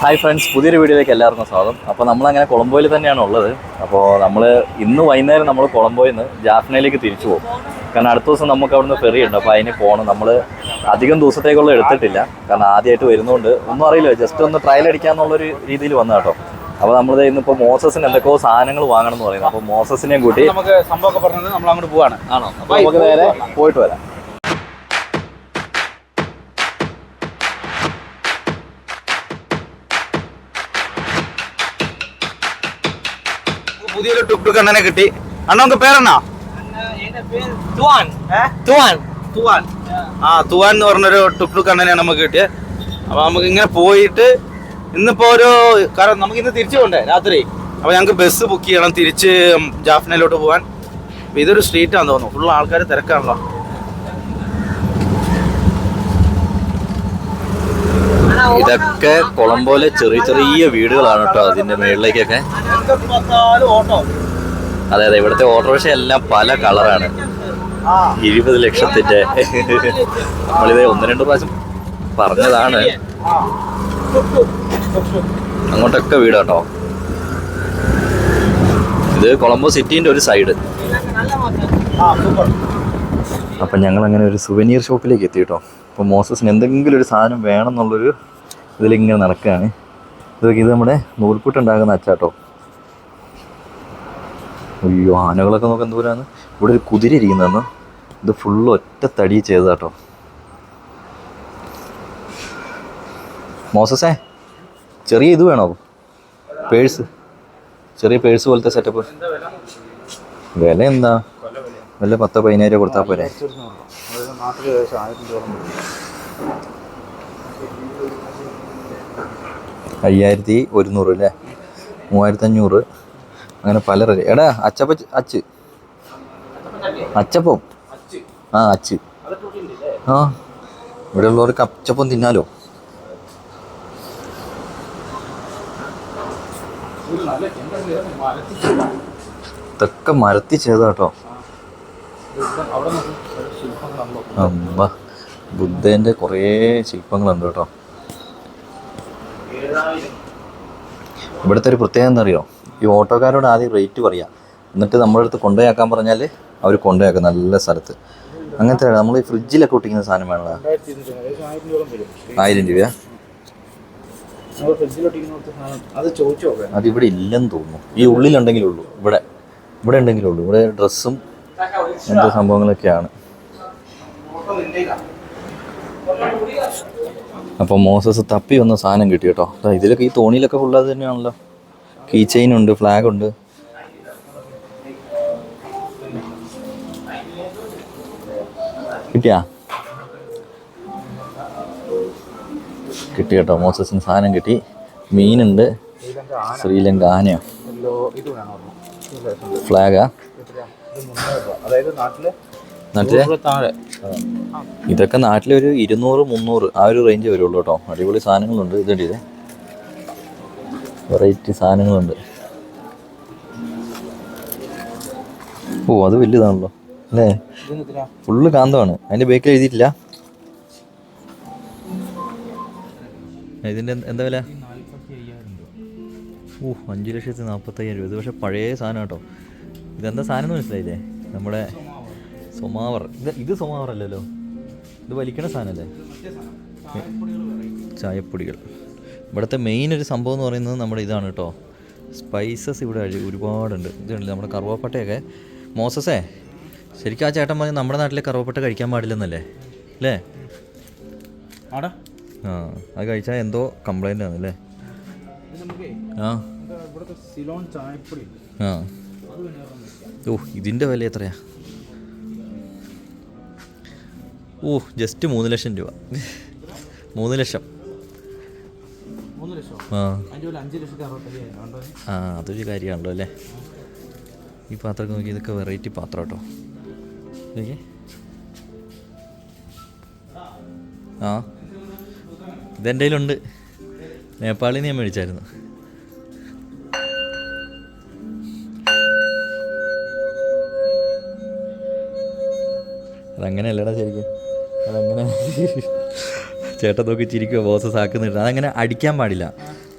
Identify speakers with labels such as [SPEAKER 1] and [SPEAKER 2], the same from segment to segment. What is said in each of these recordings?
[SPEAKER 1] Hi friends, പുതിയൊരു വീഡിയോയിലേക്ക് എല്ലാവർക്കും സ്വാഗതം. അപ്പോൾ നമ്മളങ്ങനെ കൊളംബോയിൽ തന്നെയാണ് ഉള്ളത്. അപ്പോൾ നമ്മൾ ഇന്ന് വൈകുന്നേരം നമ്മൾ കൊളംബോയിൽ നിന്ന് ജാഫ്നയിലേക്ക് തിരിച്ചു പോകും. കാരണം അടുത്ത ദിവസം നമുക്ക് അവിടുന്ന് ഫെറി ഉണ്ട്. അപ്പോൾ അതിന് പോകണം. നമ്മൾ അധികം ദിവസത്തേക്കുള്ള എടുത്തിട്ടില്ല, കാരണം ആദ്യമായിട്ട് വരുന്നതുകൊണ്ട് ഒന്നും അറിയില്ല. ജസ്റ്റ് ഒന്ന് ട്രയൽ അടിക്കാന്നുള്ളൊരു രീതിയിൽ വന്ന കേട്ടോ. അപ്പോൾ നമ്മൾ ഇന്നിപ്പോൾ മോസസിന് എന്തൊക്കെയോ സാധനങ്ങൾ വാങ്ങണം എന്ന് പറയുന്നത്. അപ്പോൾ മോസസിനെയും കൂട്ടി
[SPEAKER 2] നമുക്ക് സംഭവമൊക്കെ പറഞ്ഞത് നമ്മൾ അങ്ങോട്ട് പോവാണ്.
[SPEAKER 1] ആണോ? അപ്പോൾ നമുക്ക് നേരെ പോയിട്ട് വരാം.
[SPEAKER 2] പുതിയൊരു ടുക് ടുക് അണ്ണനെ കിട്ടി. അണ്ണ നമുക്ക് പേരെന്നാ? തുവാൻ എന്ന് പറഞ്ഞൊരു ടുക് ടുക് അണ്ണനെയാണ് നമുക്ക് കിട്ടിയത്. അപ്പൊ നമുക്ക് ഇങ്ങനെ പോയിട്ട് ഇന്നിപ്പോ കാരണം നമുക്ക് ഇന്ന് തിരിച്ചു പോകണ്ടേ രാത്രി. അപ്പൊ ഞങ്ങൾക്ക് ബസ് ബുക്ക് ചെയ്യണം തിരിച്ച് ജാഫ്നയിലോട്ട് പോകാൻ. ഇതൊരു സ്ട്രീറ്റ് ആണെന്ന് തോന്നുന്നു, ഫുൾ ആൾക്കാർ തിരക്കാണല്ലോ.
[SPEAKER 1] ഇതൊക്കെ കൊളംബോയിലെ ചെറിയ ചെറിയ വീടുകളാണ് കേട്ടോ. അതിന്റെ മേളിലേക്കൊക്കെ അതെ അതെ, ഇവിടുത്തെ ഓട്ടോറിക്ഷ എല്ലാം പല കളറാണ്. 20 ലക്ഷത്തിന്റെ നമ്മളിത് 1-2 പ്രാവശ്യം പറഞ്ഞതാണ്. അങ്ങോട്ടൊക്കെ വീട് കേട്ടോ. ഇത് കൊളംബോ സിറ്റിന്റെ ഒരു സൈഡ്. അപ്പം ഞങ്ങൾ അങ്ങനെ ഒരു സുവനീർ ഷോപ്പിലേക്ക് എത്തി കേട്ടോ. അപ്പോൾ മോസസിന് എന്തെങ്കിലും ഒരു സാധനം വേണം എന്നുള്ളൊരു ഇതിലിങ്ങനെ നടക്കുകയാണ്. ഇത് നമ്മുടെ നൂൽപുട്ടുണ്ടാകുന്ന അച്ചാട്ടോ. അയ്യോ, ആനകളൊക്കെ നോക്കാൻ ദൂരാണ്. ഇവിടെ ഒരു കുതിര ഇരിക്കുന്നതെന്ന്. ഇത് ഫുള്ള് ഒറ്റ തടി ചെയ്തതാട്ടോ. മോസസേ, ചെറിയ ഇത് വേണോ? പേഴ്സ്, ചെറിയ പേഴ്സ് പോലത്തെ സെറ്റപ്പ്. വില എന്താ? വല്ല 10-15 രൂപ കൊടുത്താൽ പോരെ? 5100 അല്ലേ? 3500 അങ്ങനെ പല റേറ്റ്. എടാ അച്ചപ്പം അച്ച് ഇവിടെ ഉള്ളവർക്ക് അച്ചപ്പം തിന്നാലോ. ഇതൊക്കെ മരത്തി ചെയ്താട്ടോ. അമ്മ, ബുദ്ധേൻ്റെ കുറേ ശില്പങ്ങളുണ്ട് കേട്ടോ. ഇവിടുത്തെ ഒരു പ്രത്യേകത എന്താ അറിയോ? ഈ ഓട്ടോക്കാരോട് ആദ്യം റേറ്റ് പറയാം, എന്നിട്ട് നമ്മുടെ അടുത്ത് കൊണ്ടുപോയാക്കാൻ പറഞ്ഞാൽ അവർ കൊണ്ടുപോയാക്കും നല്ല സ്ഥലത്ത്. അങ്ങനത്തെ നമ്മൾ ഈ ഫ്രിഡ്ജിലൊക്കെ ഒട്ടിക്കുന്ന സാധനം വേണോ? 1000 രൂപ. അതിവിടെ ഇല്ലെന്ന് തോന്നുന്നു. ഈ ഉള്ളിലുണ്ടെങ്കിലേ ഉള്ളൂ. ഇവിടെ ഉണ്ടെങ്കിലേ ഉള്ളൂ. ഇവിടെ ഡ്രസ്സും എന്തോ സംഭവങ്ങളൊക്കെയാണ്. അപ്പോൾ മോസസ് തപ്പി വന്ന സാധനം കിട്ടി കേട്ടോ. ഇതിലൊക്കെ ഈ തോണിയിലൊക്കെ ഫുള്ള് അത് തന്നെയാണല്ലോ. കീ ചെയിൻ ഉണ്ട്, ഫ്ലാഗ് ഉണ്ട്. കിട്ടി കേട്ടോ. മോസസിന് സാധനം കിട്ടി. മീനുണ്ട്. ശ്രീലങ്ക ആനയോ ഫ്ലാഗാ? നാട്ടിലെ ഇതൊക്കെ നാട്ടിലൊരു 200-300 ആ ഒരു റേഞ്ച് വരുള്ളൂ കേട്ടോ. അടിപൊളി സാധനങ്ങളുണ്ട്. ഇതുണ്ട്, ഇത് വെറൈറ്റി സാധനങ്ങളുണ്ട്. ഓ, അത് വലുതാണല്ലോ അല്ലേ? ഫുള്ള് കാന്തമാണ്. അതിൻ്റെ ബേക്കിൽ എഴുതിയിട്ടില്ല. ഇതിൻ്റെ എന്താ വില? 5,45,000 രൂപ. ഇത് പക്ഷേ പഴയ സാധനം കേട്ടോ. ഇതെന്താ സാധനം എന്ന് മനസ്സിലായില്ലേ? നമ്മുടെ സൊമാവർ. ഇത് സൊമാവർ അല്ലല്ലോ, ഇത് വലിക്കണ സാധനമല്ലേ? ചായപ്പൊടികൾ. ഇവിടുത്തെ മെയിൻ ഒരു സംഭവം എന്ന് പറയുന്നത് നമ്മുടെ ഇതാണ് കേട്ടോ. സ്പൈസസ് ഇവിടെ ഒരുപാടുണ്ട്. ഇതുണ്ടല്ലോ നമ്മുടെ കറുവാപ്പട്ടയൊക്കെ. മോസസേ, ശരിക്കും ആ ചേട്ടൻ പറഞ്ഞ് നമ്മുടെ നാട്ടിലെ കറുവാപ്പട്ട കഴിക്കാൻ പാടില്ലെന്നല്ലേ അല്ലേ? അത് കഴിച്ചാൽ എന്തോ കംപ്ലൈൻ്റ് ആണല്ലേ? ഓ, ഇതിൻ്റെ വില എത്രയാ? ഓ, ജസ്റ്റ് 3 ലക്ഷം രൂപ. 3 ലക്ഷം. അതൊരു കാര്യമാണല്ലോ അല്ലേ? ഈ പാത്രമൊക്കെ നോക്കി. ഇതൊക്കെ വെറൈറ്റി പാത്രം കേട്ടോ. ഇതെൻ്റെ കയ്യിലുണ്ട്. നേപ്പാളിൽ നിന്ന് ഞാൻ മേടിച്ചായിരുന്നു. അതങ്ങനെയല്ലടാ ശരിക്കും. അതങ്ങനെ ചേട്ടൻ നോക്കി ചിരിക്കുക. ബോസ് സാക്കുന്നിട്ട് അതങ്ങനെ അടിക്കാൻ പാടില്ല.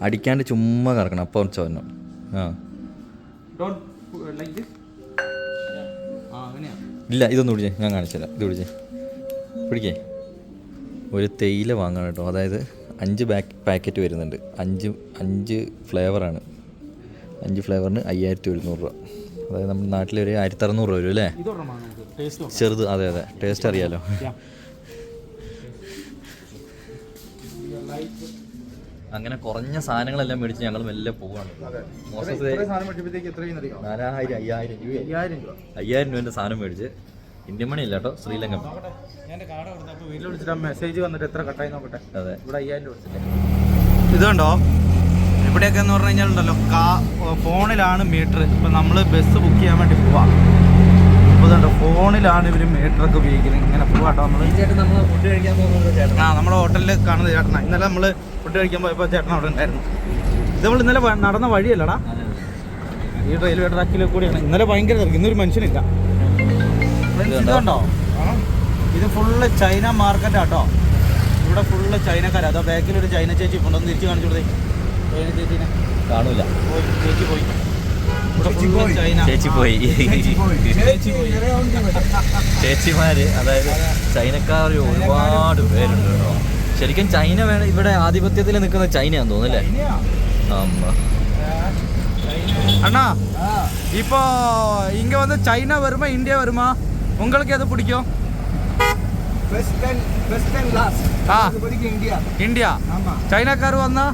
[SPEAKER 1] അടിക്കാണ്ട് ചുമ്മാ കറക്കണം അപ്പോൾ കുറച്ച് വരണം. ആ ഇല്ല ഇതൊന്നും പിടിച്ചേ, ഞാൻ കാണിച്ചുതരാം. ഇത് പിടിക്കേ. ഒരു തേയില വാങ്ങണം കേട്ടോ. അതായത് 5 പാക്കറ്റ് വരുന്നുണ്ട്. 5 ഫ്ലേവറാണ്. 5 ഫ്ലേവറിന് 5100 രൂപ. അതായത് നമ്മുടെ നാട്ടിലൊരു 1600 രൂപ വരും അല്ലേ? ചെറുത്. അതെ അതെ, ടേസ്റ്റ് അറിയാലോ. അങ്ങനെ കുറഞ്ഞ സാധനങ്ങളെല്ലാം മേടിച്ച് ഞങ്ങൾ മെല്ലെ പോവാണ്. 5000 രൂപേൻ്റെ സാധനം മേടിച്ച്. ഇന്ത്യൻ മണി ഇല്ല കേട്ടോ, ശ്രീലങ്കൻ.
[SPEAKER 2] മെസ്സേജ് വന്നിട്ട് എത്ര കട്ടായി നോക്കട്ടെ.
[SPEAKER 1] അതെ,
[SPEAKER 2] ഇവിടെ 5000 രൂപ. ഇത് കണ്ടോ, ഇവിടെയൊക്കെ എന്ന് പറഞ്ഞു കഴിഞ്ഞാൽ ഉണ്ടല്ലോ ഫോണിലാണ് മീറ്റർ. ഇപ്പം നമ്മൾ ബസ് ബുക്ക് ചെയ്യാൻ വേണ്ടി പോവാം. അപ്പോൾ ഇതുണ്ടോ, ഫോണിലാണ് ഇവർ മീറ്ററൊക്കെ ഉപയോഗിക്കുന്നത്. ഇങ്ങനെ പോവാട്ടോ നമ്മൾ.
[SPEAKER 1] ഫുഡ് കഴിക്കാൻ പോകുന്നത്
[SPEAKER 2] നമ്മുടെ ഹോട്ടലിൽ കാണുന്നത് ചേട്ടനാ. ഇന്നലെ നമ്മൾ ഫുഡ് കഴിക്കാൻ പോയപ്പോൾ ചേട്ടൻ അവിടെ ഉണ്ടായിരുന്നു. ഇത് നമ്മൾ ഇന്നലെ നടന്ന വഴിയല്ലടാ, ഈ റെയിൽവേ ട്രാക്കിൽ കൂടിയാണ്. ഇന്നലെ ഭയങ്കര തിരക്ക്, ഇന്നൊരു മനുഷ്യനില്ല. ഇതുണ്ടോ, ഇത് ഫുള്ള് ചൈന മാർക്കറ്റാട്ടോ. ഇവിടെ ഫുള്ള് ചൈനക്കാരാ. അതോ ബാക്കിലൊരു ചൈന ചേച്ചി കൊണ്ടൊന്ന് തിരിച്ച് കാണിച്ചു കൊടുത്തേ. ചൈന ചേച്ചീനെ
[SPEAKER 1] കാണൂല.
[SPEAKER 2] ചേച്ചി പോയി.
[SPEAKER 1] ചേച്ചിമാര്, അതായത് ചൈനക്കാർ ഒരുപാട് പേരുണ്ട് കേട്ടോ. ശരിക്കും ചൈന വേണം ഇവിടെ ആധിപത്യത്തിൽ നിൽക്കുന്ന ചൈനയാന്ന് തോന്നുന്നല്ലേ?
[SPEAKER 2] அண்ணா இப்போ இங்க வந்து சைனா வருமா இந்தியா வருமா? உங்களுக்கு எது பிடிக்கும்?
[SPEAKER 3] Western last India.
[SPEAKER 2] இந்தியா. ஆமா. சைனாக்கார வந்தா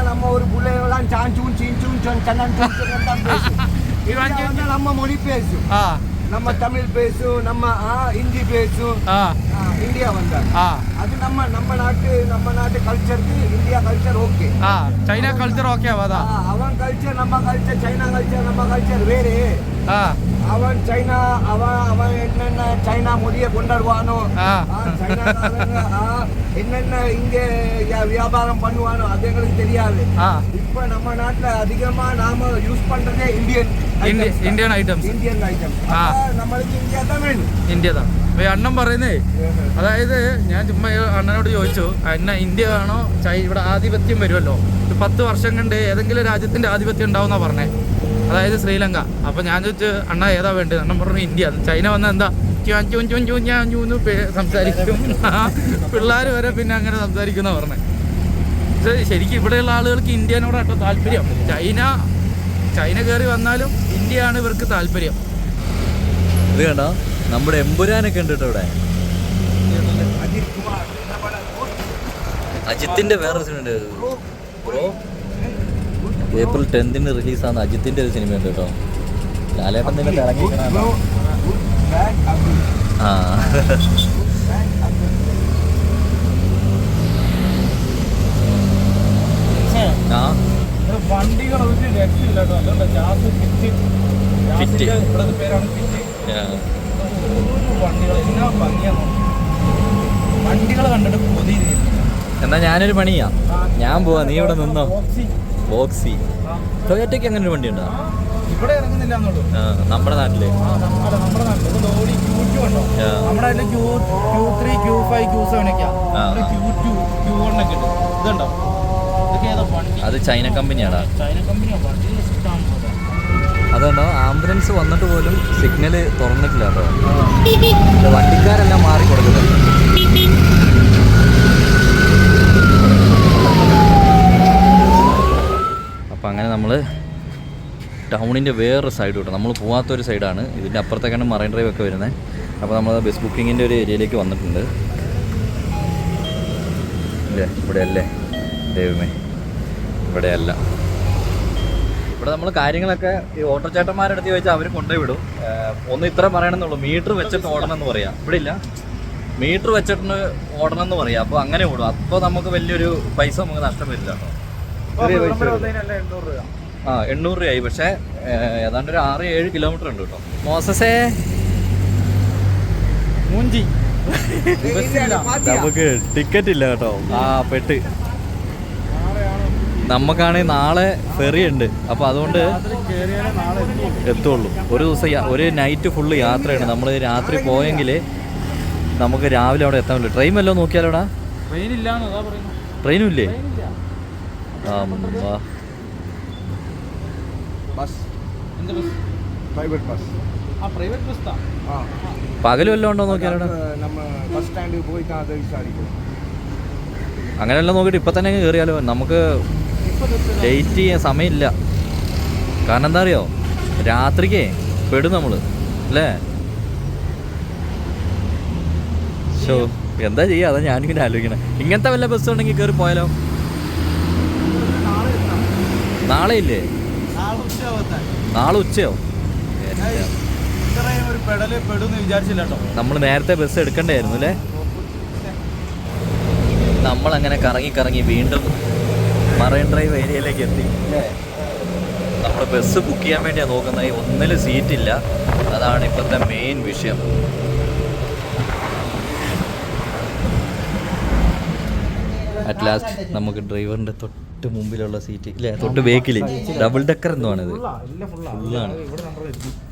[SPEAKER 3] நம்ம ஒரு புள்ளையெல்லாம் சாஞ்சூன் சீஞ்சூன் சன்னன் நம்ம மொழி பேசும். நம்ம தமிழ் பேசும், நம்ம ஹிந்தி பேசும். இந்தியா வந்தாங்க. அது நம்ம நாட்டு கல்ச்சருக்கு India culture okay.
[SPEAKER 2] China culture okay ஆவாதா?
[SPEAKER 3] அவன் கல்ச்சர் நம்ம கல்ச்சர், சைனா கல்ச்சர் நம்ம கல்ச்சர் வேறு. அவன் சைனா அவன் என்னென்ன சைனா மொழியை கொண்டாடுவானோ, என்னென்ன இங்க வியாபாரம் பண்ணுவானோ அது எங்களுக்கு தெரியாது. இப்ப நம்ம நாட்டுல அதிகமா நாம யூஸ் பண்றதே இந்தியன் ஐட்டம்ஸ். നമ്മൾക്ക് ഇന്ത്യ தான் വേണം.
[SPEAKER 2] ഇന്ത്യ தான். അണ്ണൻ പറയുന്നേ, അതായത് ഞാൻ ചുമ്മാ അണ്ണനോട് ചോദിച്ചു, അന്ന ഇന്ത്യ വേണോ ഇവിടെ ആധിപത്യം വരുമല്ലോ, 10 വർഷം കൊണ്ട് ഏതെങ്കിലും രാജ്യത്തിന്റെ ആധിപത്യം ഉണ്ടാവുന്ന പറഞ്ഞേ, അതായത് ശ്രീലങ്ക. അപ്പൊ ഞാൻ ചോദിച്ചു, അണ്ണ ഏതാ വേണ്ടത്? അണ്ണൻ പറഞ്ഞു ഇന്ത്യ. ചൈന വന്ന എന്താ ചൂന്ന് സംസാരിക്കും, പിള്ളേർ വരെ പിന്നെ അങ്ങനെ സംസാരിക്കുന്ന പറഞ്ഞേ. പക്ഷേ ശരിക്കും ഇവിടെയുള്ള ആളുകൾക്ക് ഇന്ത്യനോടാട്ടോ താല്പര്യം. ചൈന കയറി വന്നാലും ഇന്ത്യയാണ് ഇവർക്ക് താല്പര്യം.
[SPEAKER 1] ഇത് കണ്ടോ, നമ്മുടെ എമ്പുരാനൊക്കെ ഉണ്ട് കേട്ടോ ഇവിടെ. അജിത്തിന്റെ വേറൊരു സിനിമ ഉണ്ട് ബ്രോ, ഏപ്രിൽ 10 റിലീസാണ് അജിത്തിന്റെ ഒരു സിനിമ ഉണ്ട് കേട്ടോ. ലാലേട്ടൻ തന്നെ ഇറങ്ങിക്കണ. ആ
[SPEAKER 2] വണ്ടികൾ ഒരു രക്ഷയില്ല കേട്ടോ. വണ്ടികൾ കണ്ടിട്ട് കൊതി.
[SPEAKER 1] എന്നാ ഞാനൊരു പണിയാ, ഞാൻ പോവാ, നീ ഇവിടെ നിന്നോ. ബോക്സി ടൊയോറ്റയ്ക്ക് അങ്ങനെ ഒരു വണ്ടി ഉണ്ടോ?
[SPEAKER 2] ഇവിടെ ഇറങ്ങുന്നില്ല.
[SPEAKER 1] നമ്മുടെ നാട്ടില്
[SPEAKER 2] നമ്മുടെ Q3, Q5, Q7 ഒക്കെയാ. Q2, Q1 ഒക്കെ ഉണ്ട്. ഇതുണ്ടോ,
[SPEAKER 1] അത് ചൈന കമ്പനിയാടാ.
[SPEAKER 2] ചൈന കമ്പനിയാ.
[SPEAKER 1] അതുകൊണ്ടോ ആംബുലൻസ് വന്നിട്ട് പോലും സിഗ്നൽ തുറന്നിട്ടില്ല കേട്ടോ. വണ്ടിക്കാരെല്ലാം മാറി കൊടുക്കുന്നത്. അപ്പം അങ്ങനെ നമ്മൾ ടൗണിൻ്റെ വേറൊരു സൈഡ് കിട്ടും. നമ്മൾ പോകാത്തൊരു സൈഡാണ്. ഇതിൻ്റെ അപ്പുറത്തേക്കാണ് മറൈൻ ഡ്രൈവ് ഒക്കെ വരുന്നത്. അപ്പോൾ നമ്മൾ ബസ് ബുക്കിങ്ങിൻ്റെ ഒരു ഏരിയയിലേക്ക് വന്നിട്ടുണ്ട്. ഇല്ലേ, ഇവിടെ അല്ലേ ദൈവമേ, ഇവിടെയല്ല. ഇവിടെ നമ്മൾ കാര്യങ്ങളൊക്കെ ഈ ഓട്ടോ ചേട്ടന്മാരുടെ അടുത്ത് ചോദിച്ചാൽ അവർ കൊണ്ടുപോയി വിടും. ഒന്ന് ഇത്ര പറയണമെന്നുള്ളൂ, മീറ്റർ വെച്ചിട്ട് ഓടണം എന്ന് പറയാം. ഇവിടെ ഇല്ല, മീറ്റർ വെച്ചിട്ട് ഓടണം എന്ന് പറയാം. അപ്പോൾ അങ്ങനെ ഓടും. അപ്പോൾ നമുക്ക് വലിയൊരു പൈസ നമുക്ക് നഷ്ടം വരില്ല കേട്ടോ. ചെറിയ പൈസ 800 രൂപയായി. പക്ഷേ ഏതാണ്ട് ഒരു 6-7 കിലോമീറ്റർ ഉണ്ട് കേട്ടോ. മോസസേ
[SPEAKER 2] മൂഞ്ചി
[SPEAKER 1] നമുക്ക് ടിക്കറ്റ് ഇല്ല കേട്ടോ. പെട്ട്. നമുക്കാണെങ്കിൽ നാളെ ഫെറി ഉണ്ട്. അപ്പോൾ അതുകൊണ്ട് എത്തുള്ളൂ. ഒരു ദിവസം ഒരു നൈറ്റ് ഫുള്ള് യാത്രയാണ്. നമ്മൾ രാത്രി പോയെങ്കിൽ നമുക്ക് രാവിലെ അവിടെ എത്താൻ പറ്റില്ല. ട്രെയിൻ വല്ലതും നോക്കിയാലോടാ?
[SPEAKER 2] ട്രെയിനില്ല.
[SPEAKER 1] ട്രെയിനും ഇല്ലേ?
[SPEAKER 3] ബസ്
[SPEAKER 2] എന്ത് ബസ്?
[SPEAKER 3] പ്രൈവറ്റ് ബസ്
[SPEAKER 2] ആ പ്രൈവറ്റ് ബസ് താ.
[SPEAKER 3] ആ
[SPEAKER 1] പകലും വല്ലതും ഉണ്ടോ നോക്കിയാലോ?
[SPEAKER 3] നമ്മ ബസ് സ്റ്റാൻഡിൽ പോയിട്ട് അത് വിചാരിക്കും.
[SPEAKER 1] അങ്ങനെയെല്ലാം നോക്കിയിട്ട് ഇപ്പം തന്നെ കയറിയാലോ? നമുക്ക് ലേറ്റ് ചെയ്യാൻ സമയമില്ല. കാരണം എന്താ അറിയോ, രാത്രിക്കേ പെടും നമ്മൾ അല്ലേ? ഷോ എന്താ ചെയ്യുക, അതാ ഞാനിങ്ങനെ ആലോചിക്കണം. ഇങ്ങനത്തെ വല്ല ബസ് ഉണ്ടെങ്കിൽ കയറി പോയാലോ? നാളെ ഇല്ലേ? നാളെ ഉച്ചയോ?
[SPEAKER 2] ഒരു പെടല് പെടുന്ന് വിചാരിച്ചില്ല കേട്ടോ.
[SPEAKER 1] നമ്മൾ നേരത്തെ ബസ് എടുക്കണ്ടായിരുന്നു അല്ലേ? നമ്മളങ്ങനെ കറങ്ങി കറങ്ങി വീണ്ടും മറൈൻ ഡ്രൈവ് ഏരിയയിലേക്ക് എത്തി. നമ്മൾ ബസ് ബുക്ക് ചെയ്യാൻ വേണ്ടിയാണ് നോക്കുന്നത്. ഒന്നിലും സീറ്റില്ല, അതാണ് ഇപ്പോഴത്തെ മെയിൻ വിഷയം. അറ്റ് ലാസ്റ്റ് നമുക്ക് ഡ്രൈവറിൻ്റെ തൊട്ട് മുമ്പിലുള്ള സീറ്റ് ഇല്ലേ, തൊട്ട് ബേക്കിൽ ഡബിൾ ഡെക്കർ എന്നുമാണിത്. ഫുള്ളാണ്,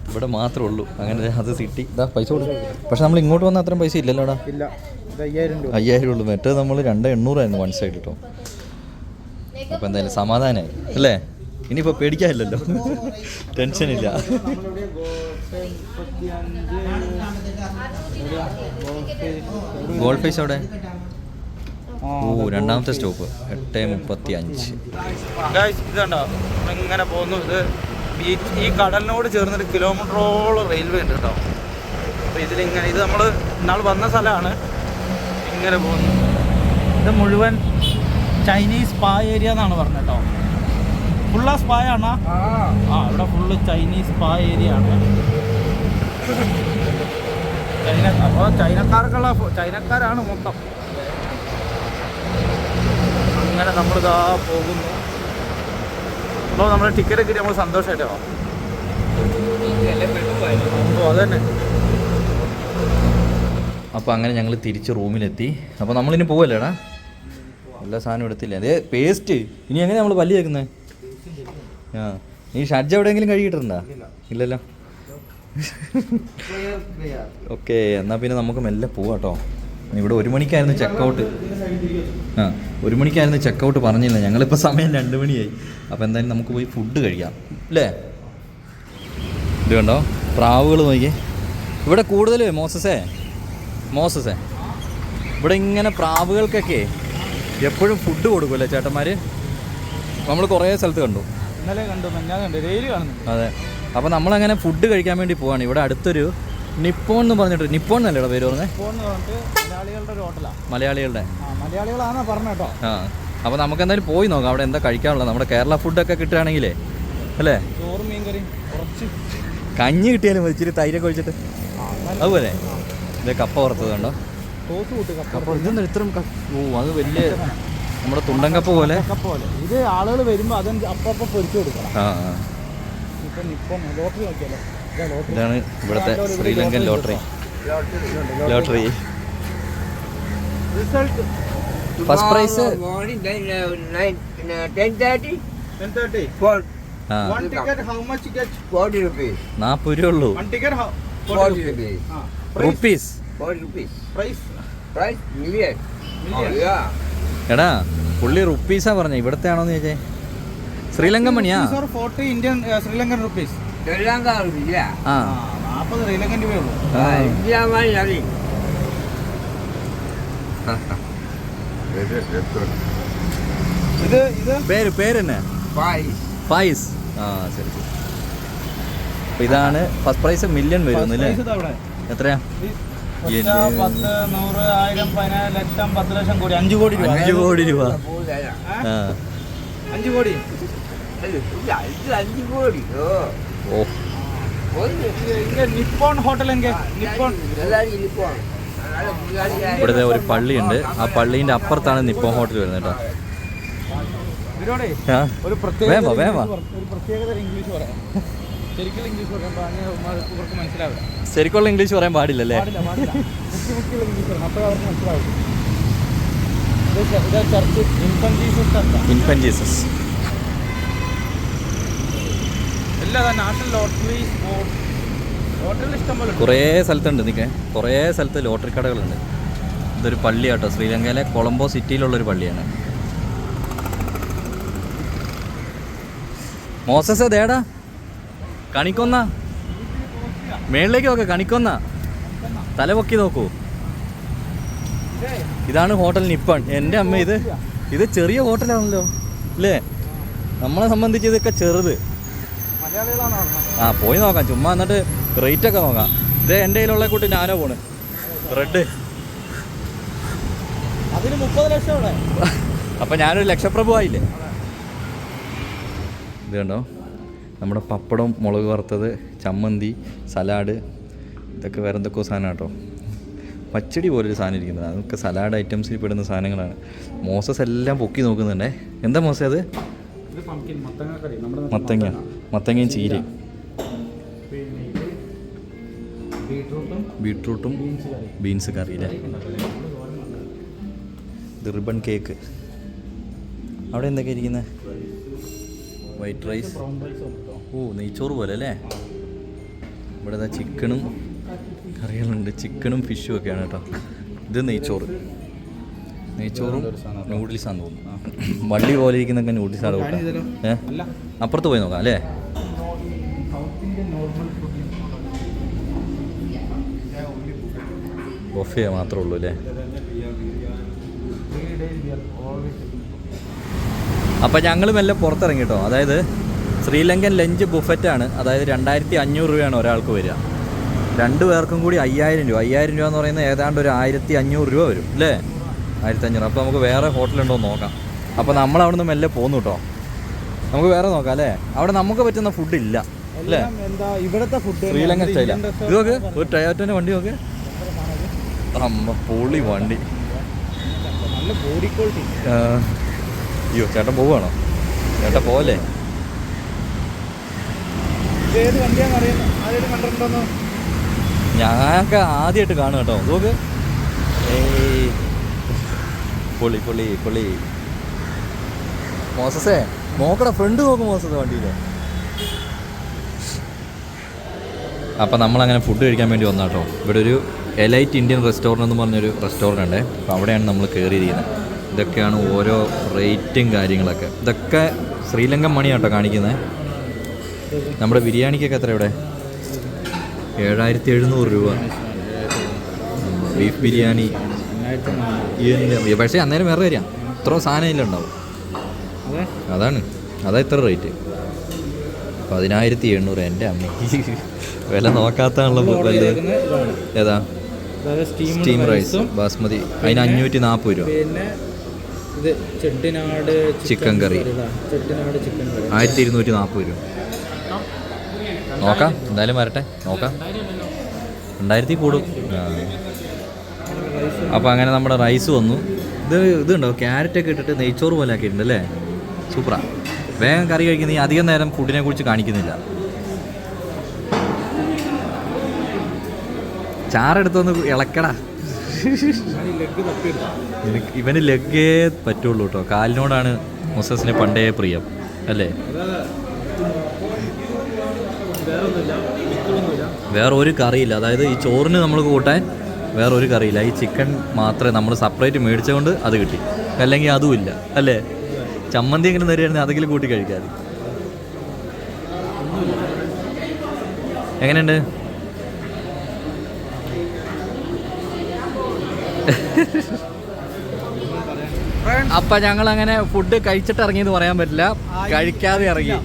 [SPEAKER 1] ഇവിടെ മാത്രമേ ഉള്ളൂ അങ്ങനെ അത് സിറ്റി. ഇതാ പൈസ കൊടുക്കും. പക്ഷെ നമ്മൾ ഇങ്ങോട്ട് വന്ന അത്രയും പൈസ ഇല്ലല്ലോടാ. 5000 ഉള്ളൂ. മറ്റേ നമ്മൾ 2800 വൺ സൈഡ് കേട്ടോ. അപ്പോൾ എന്തായാലും സമാധാനമായി അല്ലേ? ഇനിയിപ്പോൾ പേടിക്കാനില്ലല്ലോ, ടെൻഷനില്ല. ഗോൾഡ് ഫേസ് അവിടെ. ഓ, രണ്ടാമത്തെ സ്റ്റോപ്പ് 8:35.
[SPEAKER 2] ഇതുണ്ടോ ഇങ്ങനെ പോകുന്നു. ഇത് ഈ കടലിനോട് ചേർന്നൊരു കിലോമീറ്ററോളം റെയിൽവേ ഉണ്ട് കേട്ടോ. അപ്പോൾ ഇതിലിങ്ങനെ, ഇത് നമ്മൾ ഇന്നാൾ വന്ന സ്ഥലമാണ്. ഇങ്ങനെ പോകുന്നു. ഇത് മുഴുവൻ ചൈനീസ് സ്പാ ഏരിയ എന്നാണ് പറഞ്ഞത് കേട്ടോ. ഫുള്ള സ്പാ ആണോ? ആ, ഇവിടെ ഫുള്ള് ചൈനീസ് സ്പാ ഏരിയ ആണ്. അപ്പോൾ ചൈനക്കാരാണ് മൊത്തം. അങ്ങനെ നമ്മളിതാ പോകുന്നു. അപ്പോൾ നമ്മൾ ടിക്കറ്റ് കിട്ടി നമ്മൾ സന്തോഷമായിട്ടോ. അപ്പോൾ അതന്നെ.
[SPEAKER 1] അപ്പോൾ അങ്ങനെ ഞങ്ങൾ തിരിച്ച് റൂമിലെത്തി. അപ്പോൾ നമ്മളിനി പോവല്ലേടാ? എല്ലാ സാധനവും എടുത്തില്ല. അതേ പേസ്റ്റ് ഇനി എങ്ങനെ നമ്മൾ പല്ല് കേൾക്കുന്നത്? ആ, ഈ ഷഡ്ജ് എവിടെയെങ്കിലും കഴുകിയിട്ടുണ്ടോ? ഇല്ലല്ലോ. ഓക്കെ, എന്നാൽ പിന്നെ നമുക്ക് മെല്ലെ പോവാം കേട്ടോ. ഇവിടെ 1 മണിക്കായിരുന്നു ചെക്കൗട്ട്. 1 മണിക്കായിരുന്നു ചെക്കൗട്ട് പറഞ്ഞില്ല. ഞങ്ങളിപ്പോൾ സമയം 2 മണിയായി. അപ്പോൾ എന്തായാലും നമുക്ക് പോയി ഫുഡ് കഴിക്കാം അല്ലേ? ഇത് കണ്ടോ പ്രാവുകൾ നോക്കി. ഇവിടെ കൂടുതൽ മോസസേ ഇവിടെ ഇങ്ങനെ പ്രാവുകൾക്കൊക്കെ എപ്പോഴും ഫുഡ് കൊടുക്കുമല്ലേ ചേട്ടന്മാർ? നമ്മൾ കുറേ സ്ഥലത്ത് കണ്ടു.
[SPEAKER 2] ഇന്നലെ കണ്ടു, ഡെയിലി കാണുന്നുണ്ട്.
[SPEAKER 1] അതെ. അപ്പോൾ നമ്മളങ്ങനെ ഫുഡ് കഴിക്കാൻ വേണ്ടി പോവാണ്. ഇവിടെ അടുത്തൊരു നിപ്പോൺ എന്ന് പറഞ്ഞിട്ട്, നിപ്പോൺ എന്നല്ലേ പേര് പറഞ്ഞത്?
[SPEAKER 2] മലയാളികളുടെ ഒരു ഹോട്ടലാണ്.
[SPEAKER 1] മലയാളികളാണെന്നാ
[SPEAKER 2] പറഞ്ഞ കേട്ടോ.
[SPEAKER 1] ആ, അപ്പോൾ നമുക്ക് എന്തായാലും പോയി നോക്കാം അവിടെ എന്താ കഴിക്കാനുള്ളത്. നമ്മുടെ കേരള ഫുഡൊക്കെ കിട്ടുകയാണെങ്കിലേ അല്ലേ?
[SPEAKER 2] ചോറും മീൻകറി, കുറച്ച്
[SPEAKER 1] കഞ്ഞി കിട്ടിയാലും ഇച്ചിരി തൈരൊക്കെ ഒഴിച്ചിട്ട് അതുപോലെ. ഇത് കപ്പ വറുത്തത് കണ്ടോ? ഇതെന്താ ഇത്രയും? ഓ, അത് വലിയ നമ്മുടെ തുണ്ടൻ കപ്പ പോലെ.
[SPEAKER 2] ഇത് ആളുകൾ വരുമ്പോൾ അത് അപ്പം പൊരിച്ചു കൊടുക്കണം. ലോട്ടറി നോക്കിയാലോ?
[SPEAKER 1] ഇതാണ് ഇവിടുത്തെ Sri Lankan lottery. First prize
[SPEAKER 3] 10:30. 40 rupees.
[SPEAKER 1] 40 രൂപ ഉള്ളൂ. റുപ്പീസ്.
[SPEAKER 3] Price million. Yeah.
[SPEAKER 1] എടാ പുള്ളി റുപ്പീസാ പറഞ്ഞ, ഇവിടത്തെ ആണോന്ന് ചോദിച്ചേ? ശ്രീലങ്കൻ മണിയാ?
[SPEAKER 2] 40 Indian Sri Lankan rupees.
[SPEAKER 3] Sri Lanka rupiah.
[SPEAKER 1] ആ,
[SPEAKER 2] 40 ശ്രീലങ്കൻ രൂപയുള്ളൂ.
[SPEAKER 3] India money lagi.
[SPEAKER 2] ഇത്
[SPEAKER 1] പേര് തന്നെ ഫൈസ്. ആ, ശരി. അപ്പോൾ ഇതാണ് ഫസ്റ്റ് പ്രൈസ്. മില്യൺ വരുന്നല്ലേ? എത്രയാ?
[SPEAKER 2] 10, 100, 1000, 10 ലക്ഷം, 10 ലക്ഷം കോടി, 5 കോടി രൂപ.
[SPEAKER 1] 5 കോടി രൂപ. ആ,
[SPEAKER 2] 5 കോടി.
[SPEAKER 1] ഓ,
[SPEAKER 2] നിപ്പോൺ ഹോട്ടൽ നിപ്പോൺ.
[SPEAKER 1] ഇവിടുത്തെ ഒരു പള്ളിയുണ്ട്. ആ പള്ളീൻ്റെ അപ്പുറത്താണ് നിപ്പോൺ ഹോട്ടൽ വരുന്നത് കേട്ടോ.
[SPEAKER 2] ഒരു പ്രത്യേകത ഇംഗ്ലീഷ് പറയാം. ശരിക്കുള്ള ഇംഗ്ലീഷ് പറയുമ്പോൾ ഇവർക്ക് മനസ്സിലാവില്ല.
[SPEAKER 1] ശരിക്കുള്ള ഇംഗ്ലീഷ് പറയാൻ പാടില്ലല്ലേ?
[SPEAKER 2] ഇംഗ്ലീഷ് പറയണം, അപ്പോഴേ അവർക്ക് മനസ്സിലാവും. ഇത് ചർച്ച്
[SPEAKER 1] ഇൻഫന്റ് ജീസസ്.
[SPEAKER 2] എല്ലാ നാഷണൽ ലോട്ടറി ഹോട്ടലിൽ ഇഷ്ടം പോലെ
[SPEAKER 1] കുറേ സ്ഥലത്തുണ്ട്. കുറേ സ്ഥലത്ത് ലോട്ടറി കടകളുണ്ട്. ഇതൊരു പള്ളിയാട്ടോ, ശ്രീലങ്കയിലെ കൊളംബോ സിറ്റിയിലുള്ളൊരു പള്ളിയാണ്. മോസസ് ദേടാ കണിക്കൊന്ന മേളിലേക്ക് നോക്ക കണിക്കൊന്ന തല പൊക്കി നോക്കൂ. ഇതാണ് ഹോട്ടൽ നിപ്പൺ. എൻ്റെ അമ്മ ഇത് ചെറിയ ഹോട്ടലാണല്ലോ അല്ലേ? നമ്മളെ സംബന്ധിച്ച് ഇതൊക്കെ ചെറുത്. ആ പോയി നോക്കാം ചുമ്മാ, എന്നിട്ട് റേറ്റൊക്കെ നോക്കാം. ഇത് എൻ്റെ കയ്യിലുള്ള കൂട്ടി ഞാനോ പോണ് റെഡ്.
[SPEAKER 2] അതിന് 30 ലക്ഷം ഇവിടെ.
[SPEAKER 1] അപ്പം ഞാനൊരു ലക്ഷപ്രഭു ആയില്ലേ? ഇത് കണ്ടോ നമ്മുടെ പപ്പടം, മുളക് വറുത്തത്, ചമ്മന്തി, സലാഡ്, ഇതൊക്കെ വേറെ എന്തൊക്കെയോ സാധനം കേട്ടോ. പച്ചടി പോലൊരു സാധനം ഇരിക്കുന്നത്, അതൊക്കെ സലാഡ് ഐറ്റംസിൽ പെടുന്ന സാധനങ്ങളാണ്. മോസസ് എല്ലാം പൊക്കി നോക്കുന്നുണ്ടേ. എന്താ മോസ അത്? മത്തങ്ങയും ചീരയും ബീട്രൂട്ടും ബീൻസ് കറിയില്ലേ. ഇത് റിബൺ കേക്ക്. അവിടെ എന്തൊക്കെയാണ് ഇരിക്കുന്നത്? White rice. ഓ നെയ്ച്ചോറ് പോലെ അല്ലേ? ഇവിടെ ചിക്കനും കറികളുണ്ട്, ചിക്കനും ഫിഷും ഒക്കെയാണ് കേട്ടോ. ഇത് നെയ്ച്ചോറും നൂഡിൽസാന്ന് തോന്നുന്നു. വള്ളി പോലെ ഇരിക്കുന്നൊക്കെ നൂഡിൽസാണ് കേട്ടോ. അപ്പുറത്ത് പോയി നോക്കാം അല്ലേ? ബൊഫേ മാത്രമേ ഉള്ളൂ അല്ലേ? അപ്പം ഞങ്ങൾ മെല്ലെ പുറത്തിറങ്ങി കേട്ടോ. അതായത് ശ്രീലങ്കൻ ലഞ്ച് ബുഫറ്റാണ്. അതായത് 2500 രൂപയാണ് ഒരാൾക്ക് വരിക. 2 പേർക്കും കൂടി 5000 രൂപ. 5000 രൂപ എന്ന് പറയുന്നത് ഏതാണ്ട് ഒരു 1500 രൂപ വരും അല്ലേ? 1500. അപ്പോൾ നമുക്ക് വേറെ ഹോട്ടലുണ്ടോ എന്ന് നോക്കാം. അപ്പോൾ നമ്മൾ അവിടെ നിന്ന് മെല്ലെ പോന്നു കേട്ടോ. നമുക്ക് വേറെ നോക്കാം അല്ലേ? അവിടെ നമുക്ക് പറ്റുന്ന ഫുഡ് ഇല്ല അല്ലേ?
[SPEAKER 2] ഇവിടുത്തെ ഫുഡ്
[SPEAKER 1] ശ്രീലങ്കൻ സ്റ്റൈലാണ്. ഇത് നോക്ക്, ഒരു ടൊയോറ്റോൻ്റെ വണ്ടി നോക്ക്. അമ്മ പൊളി വണ്ടി.
[SPEAKER 2] നല്ല ബോഡി ക്വാളിറ്റി.
[SPEAKER 1] അയ്യോ ചേട്ടൻ പോവുകയാണോ? ചേട്ടൻ പോവല്ലേ?
[SPEAKER 2] ഏത് വണ്ടിയാണെന്ന് അറിയുന്നത്? ആരെയും കണ്ടിട്ടുണ്ടോന്ന്?
[SPEAKER 1] ഞങ്ങൾക്ക് ആദ്യമായിട്ട് കാണും കേട്ടോ. നോക്ക്, ഏയ് പൊളി പൊളി പൊളി. മോസസേ നോക്കടാ, ഫ്രണ്ട് നോക്കും മോസസ് വണ്ടിയിൽ. അപ്പം നമ്മളങ്ങനെ ഫുഡ് കഴിക്കാൻ വേണ്ടി വന്നാ കേട്ടോ. ഇവിടെ ഒരു എലൈറ്റ് ഇന്ത്യൻ റെസ്റ്റോറൻറ്റ് എന്ന് പറഞ്ഞൊരു റെസ്റ്റോറൻറ്റ് ഉണ്ട്. അപ്പോൾ അവിടെയാണ് നമ്മൾ കയറിയിരിക്കുന്നത്. ഇതൊക്കെയാണ് ഓരോ റേറ്റും കാര്യങ്ങളൊക്കെ. ഇതൊക്കെ ശ്രീലങ്കൻ മണിയാട്ടോ കാണിക്കുന്നത്. നമ്മുടെ ബിരിയാണിക്കൊക്കെ എത്ര ഇവിടെ? 7700 രൂപ. ബീഫ് ബിരിയാണി. പക്ഷേ അന്നേരം വേറെ കാര്യം, ഇത്ര സാധനം ഇല്ല ഉണ്ടാവും. അതാ ഇത്ര റേറ്റ്. 10700. എൻ്റെ അമ്മ വില നോക്കാത്താണല്ലോ വലുത്. ഏതാ? Steam rice basmati. അതിന് 540 രൂപ.
[SPEAKER 2] പിന്നെ ഇത് ചെട്ടിനാട്
[SPEAKER 1] ചിക്കൻ കറി 1240 രൂപ. നോക്കാം, എന്തായാലും വരട്ടെ, നോക്കാം. 2000 കൂടും. അപ്പോൾ അങ്ങനെ നമ്മുടെ റൈസ് വന്നു. ഇതുണ്ടോ ക്യാരറ്റൊക്കെ ഇട്ടിട്ട് നെയ്ച്ചോറ് പോലെ ആക്കിയിട്ടുണ്ട് അല്ലേ? സൂപ്പറാ. വേഗം കറി കഴിക്കുന്ന. ഈ അധികം നേരം ഫുഡിനെ കുറിച്ച് കാണിക്കുന്നില്ല. ചാറെടുത്തൊന്ന് ഇളക്കടാ. ഇവന് ലെഗേ പറ്റുള്ളൂ കേട്ടോ. കാലിനോടാണ് മോസസിന് പണ്ടേ പ്രിയം അല്ലേ? വേറെ ഒരു കറിയില്ല. അതായത് ഈ ചോറിന് നമ്മൾ കൂട്ടാൻ വേറെ ഒരു കറിയില്ല. ഈ ചിക്കൻ മാത്രമേ നമ്മൾ സെപ്പറേറ്റ് മേടിച്ചുകൊണ്ട് അത് കിട്ടി. അല്ലെങ്കിൽ അതുമില്ല അല്ലേ? ചമ്മന്തി എങ്ങനെ തരികയാണെങ്കിൽ അതെങ്കിലും കൂട്ടി കഴിക്കാതെ. എങ്ങനെയുണ്ട്? അപ്പം ഞങ്ങൾ അങ്ങനെ ഫുഡ് കഴിച്ചിട്ട് ഇറങ്ങിയെന്ന് പറയാൻ പറ്റില്ല, കഴിക്കാതെ ഇറങ്ങി.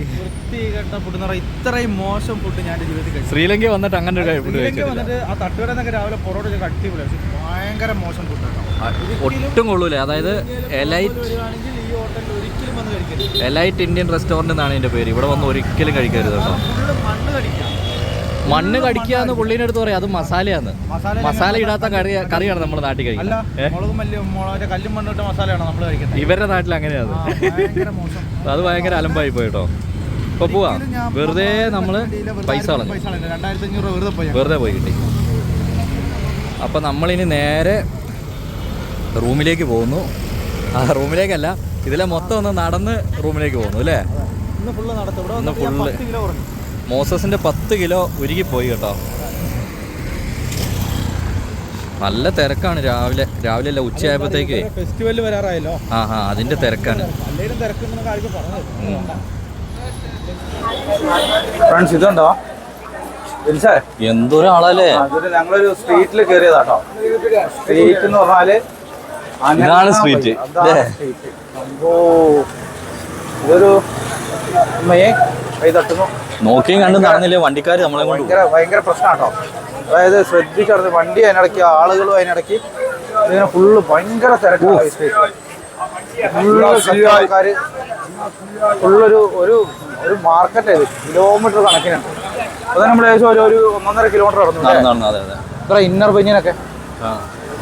[SPEAKER 2] ഇത്രയും മോശം ഫുഡ് ഞാൻ ജീവിതത്തിൽ കഴിച്ചു.
[SPEAKER 1] ശ്രീലങ്ക വന്നിട്ട് അങ്ങനെ ഒരു ഫുഡ്
[SPEAKER 2] വന്നിട്ട് ആ തട്ടുകട എന്നൊക്കെ രാവിലെ പൊറോട്ട അടിപൊളി, പക്ഷെ ഭയങ്കര മോശം ഫുഡ്,
[SPEAKER 1] ഒട്ടും കൊള്ളൂല. അതായത് എലൈറ്റ് എലൈറ്റ് ഇന്ത്യൻ റെസ്റ്റോറൻറ്റ് എന്നാണ് ഇതിൻ്റെ പേര്. ഇവിടെ വന്ന് ഒരിക്കലും കഴിക്കരുത് കേട്ടോ. മണ്ണ് കടിക്കുക എന്ന് പുള്ളീൻ്റെ അടുത്ത് പറയാം. അത് മസാലയാണ്. മസാല ഇടാത്ത കറിയാണ് നമ്മുടെ നാട്ടിൽ കഴിക്കുന്നത്. ഇവരുടെ നാട്ടിൽ അങ്ങനെയാണ്. അത് ഭയങ്കര അലമ്പായി പോയി കേട്ടോ. ഇപ്പൊ പോവാ, വെറുതെ നമ്മള് പൈസ കളഞ്ഞു, വെറുതെ പോയി കിട്ടി. അപ്പൊ നമ്മളിനി നേരെ റൂമിലേക്ക് പോകുന്നു. ആ റൂമിലേക്കല്ല, ഇതിലെ മൊത്തം ഒന്ന് നടന്ന് റൂമിലേക്ക് പോകുന്നു അല്ലേ? ഇന്ന് ഫുള്ള് മോസസിന്റെ 10 കിലോ ഉരുകിപ്പോയി കേട്ടോ. നല്ല തിരക്കാണ് രാവിലെ അല്ല ഉച്ചയായപ്പോഴത്തേക്ക്.
[SPEAKER 2] ഫെസ്റ്റിവൽ വരാറായല്ലോ.
[SPEAKER 1] അതിന്റെ തിരക്കാണ്.
[SPEAKER 2] ഫ്രണ്ട്സ് ഇതുണ്ടോ
[SPEAKER 1] എന്തൊരാളല്ലേ.
[SPEAKER 2] അതൊരു ഞങ്ങളൊരു സ്ട്രീറ്റിൽ കയറിയതാട്ടോ. സ്ട്രീറ്റ് എന്ന് പറഞ്ഞാല്
[SPEAKER 1] ഇതാണ് സ്ട്രീറ്റ്.
[SPEAKER 2] ഇതൊരു കൈ തട്ടുന്നു.
[SPEAKER 1] നോക്കിയും കണ്ടും നടന്നില്ലേ വണ്ടിക്കാർ നമ്മളെ കൊണ്ട്.
[SPEAKER 2] ഭയങ്കര പ്രശ്നമാട്ടോ. അതായത് ശ്രദ്ധിച്ചറിഞ്ഞ് വണ്ടി അതിനിടയ്ക്ക് ആളുകളും അതിനിടയ്ക്ക് ഇങ്ങനെ ഫുള്ള് ഭയങ്കര തിരക്കാണ്. ഫുള്ള് ആൾക്കാര് ഫുള്ളൊരു ഒരു ഒരു മാർക്കറ്റ് ഇത് കിലോമീറ്റർ കണക്കിനുണ്ട്. അത് നമ്മൾ ഏകദേശം ഒരു 1.5 കിലോമീറ്റർ നടന്നു. ഇത്ര ഇന്നർ ബനിയനൊക്കെ